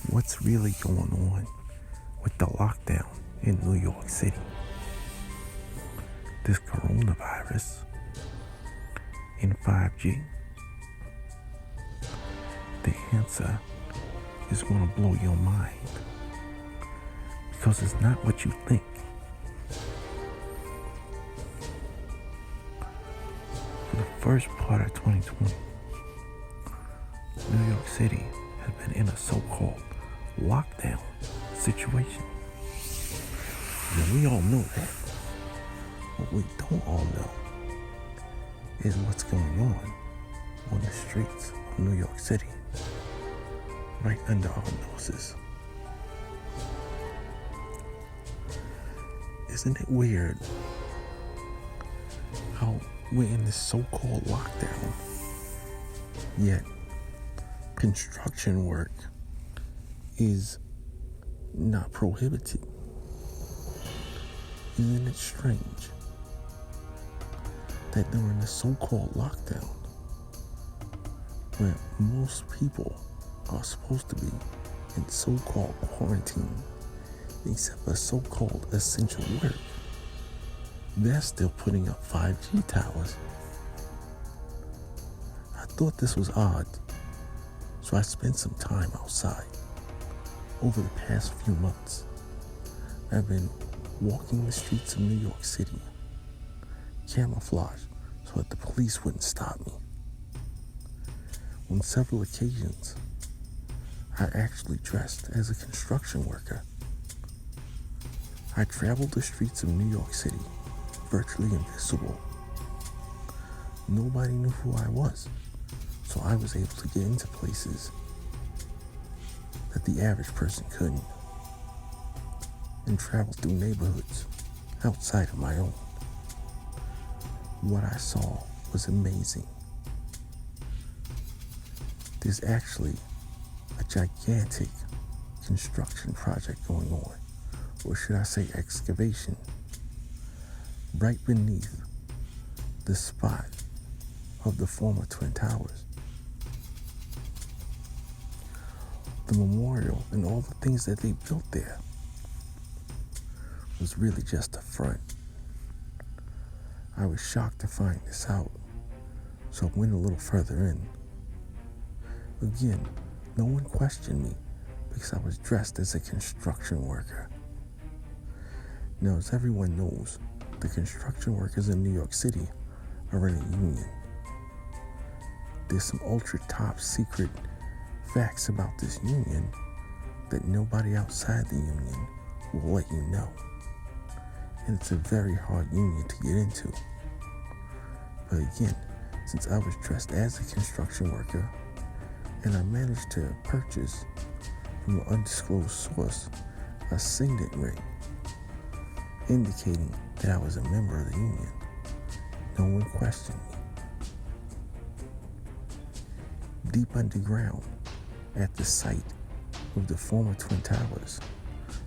what's really going on with the lockdown in New York City. This coronavirus in 5G. The answer is going to blow your mind because it's not what you think. For the first part of 2020, New York City has been in a so-called lockdown situation. And we all know that. What we don't all know is what's going on the streets of New York City, right under our noses. Isn't it weird how we're in this so-called lockdown, yet construction work is not prohibited? Isn't it strange that during the so-called lockdown, where most people are supposed to be in so-called quarantine, except for so-called essential work, they're still putting up 5G towers? I thought this was odd, so I spent some time outside. Over the past few months, I've been walking the streets of New York City, camouflaged so that the police wouldn't stop me. On several occasions, I actually dressed as a construction worker. I traveled the streets of New York City, virtually invisible. Nobody knew who I was, so I was able to get into places that the average person couldn't, and travel through neighborhoods outside of my own. What I saw was amazing. There's actually a gigantic construction project going on, or should I say excavation, right beneath the spot of the former Twin Towers. The memorial and all the things that they built there was really just a front. I was shocked to find this out, so I went a little further in. Again, no one questioned me because I was dressed as a construction worker. Now, as everyone knows, the construction workers in New York City are in a union. There's some ultra top secret facts about this union that nobody outside the union will let you know. And it's a very hard union to get into. But again, since I was dressed as a construction worker and I managed to purchase from an undisclosed source a signet ring indicating that I was a member of the union, no one questioned me. Deep underground at the site of the former Twin Towers,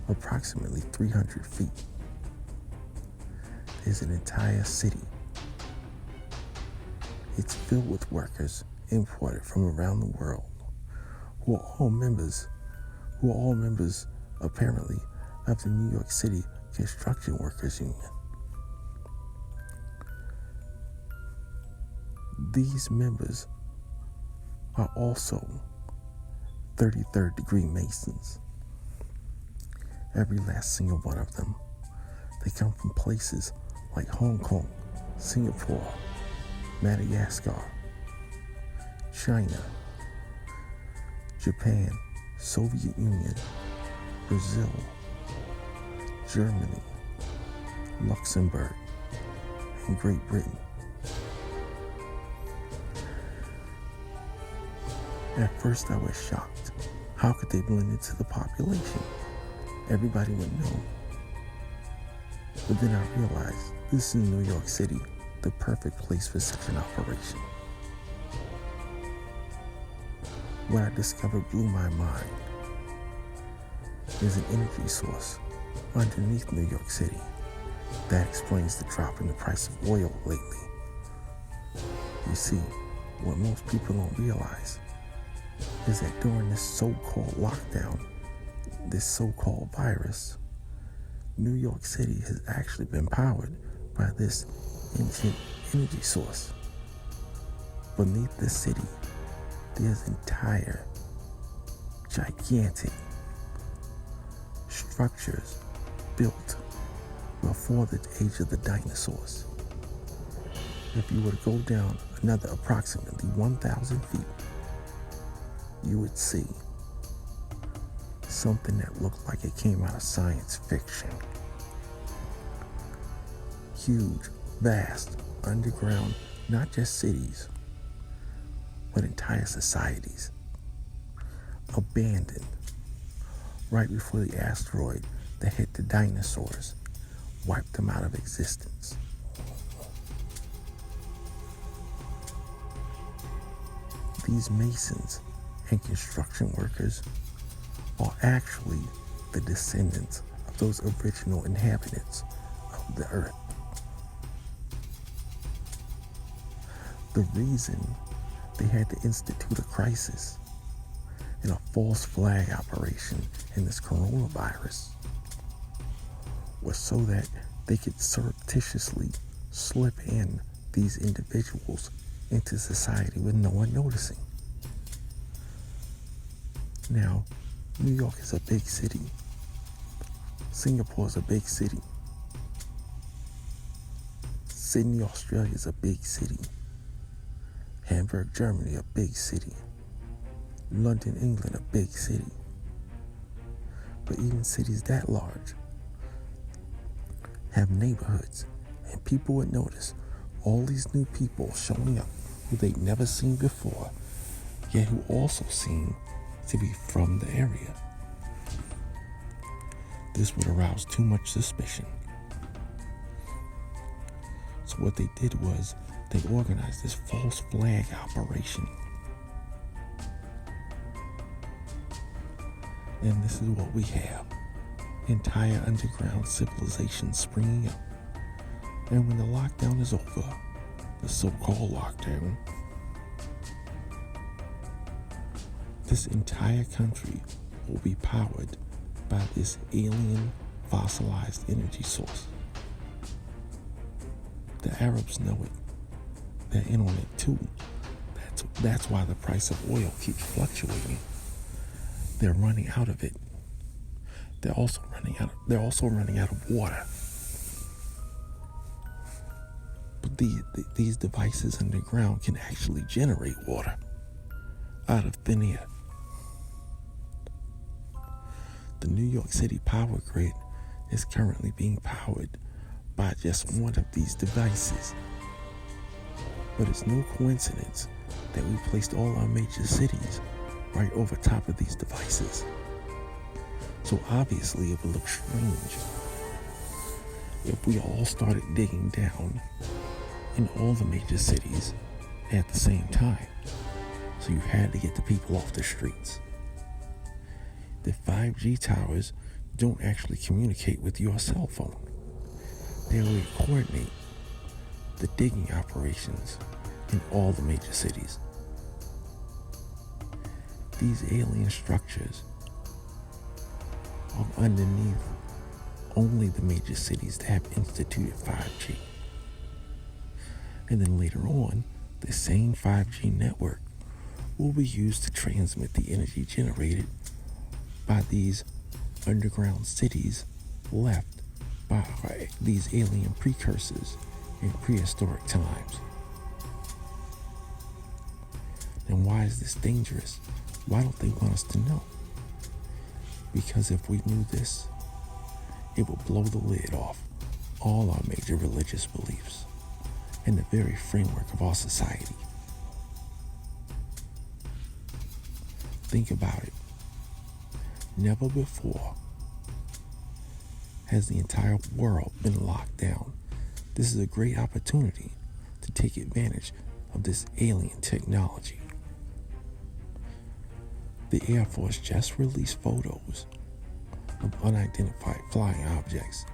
approximately 300 feet, there's an entire city. It's filled with workers imported from around the world who are all members apparently of the New York City Construction Workers Union. These members are also 33rd degree Masons. Every last single one of them. They come from places like Hong Kong, Singapore, Madagascar, China, Japan, Soviet Union, Brazil, Germany, Luxembourg, and Great Britain. At first I was shocked. How could they blend into the population? Everybody would know. But then I realized this is New York City, the perfect place for such an operation. What I discovered blew my mind. There's an energy source underneath New York City that explains the drop in the price of oil lately. You see, what most people don't realize is that during this so-called lockdown, this so-called virus, New York City has actually been powered by this ancient energy source. Beneath the city, there's entire, gigantic structures built before the age of the dinosaurs. If you were to go down another approximately 1,000 feet, you would see something that looked like it came out of science fiction. Huge, vast, underground, not just cities, but entire societies, abandoned right before the asteroid that hit the dinosaurs wiped them out of existence. These masons and construction workers are actually the descendants of those original inhabitants of the earth. The reason they had to institute a crisis and a false flag operation in this coronavirus was so that they could surreptitiously slip in these individuals into society with no one noticing. Now, New York is a big city. Singapore is a big city. Sydney, Australia is a big city. Hamburg, Germany, a big city. London, England, a big city. But even cities that large have neighborhoods, and people would notice all these new people showing up who they've never seen before, yet who also seem to be from the area. This would arouse too much suspicion. So what they did was they organized this false flag operation. And this is what we have. Entire underground civilization springing up. And when the lockdown is over, the so-called lockdown, this entire country will be powered by this alien fossilized energy source. The Arabs know it. They're in on it too. That's why the price of oil keeps fluctuating. They're running out of it. They're also running out of water. But these devices underground can actually generate water out of thin air. The New York City power grid is currently being powered by just one of these devices. But it's no coincidence that we placed all our major cities right over top of these devices. So obviously it would look strange if we all started digging down in all the major cities at the same time. So you had to get the people off the streets. The 5G towers don't actually communicate with your cell phone. They only coordinate the digging operations in all the major cities. These alien structures are underneath only the major cities that have instituted 5G. And then later on, the same 5G network will be used to transmit the energy generated by these underground cities left by these alien precursors in prehistoric times. And why is this dangerous? Why don't they want us to know? Because if we knew this, it would blow the lid off all our major religious beliefs and the very framework of our society. Think about it. Never before has the entire world been locked down. This is a great opportunity to take advantage of this alien technology. The Air Force just released photos of unidentified flying objects,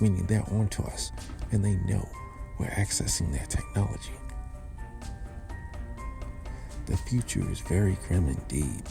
meaning they're onto us and they know we're accessing their technology. The future is very grim indeed.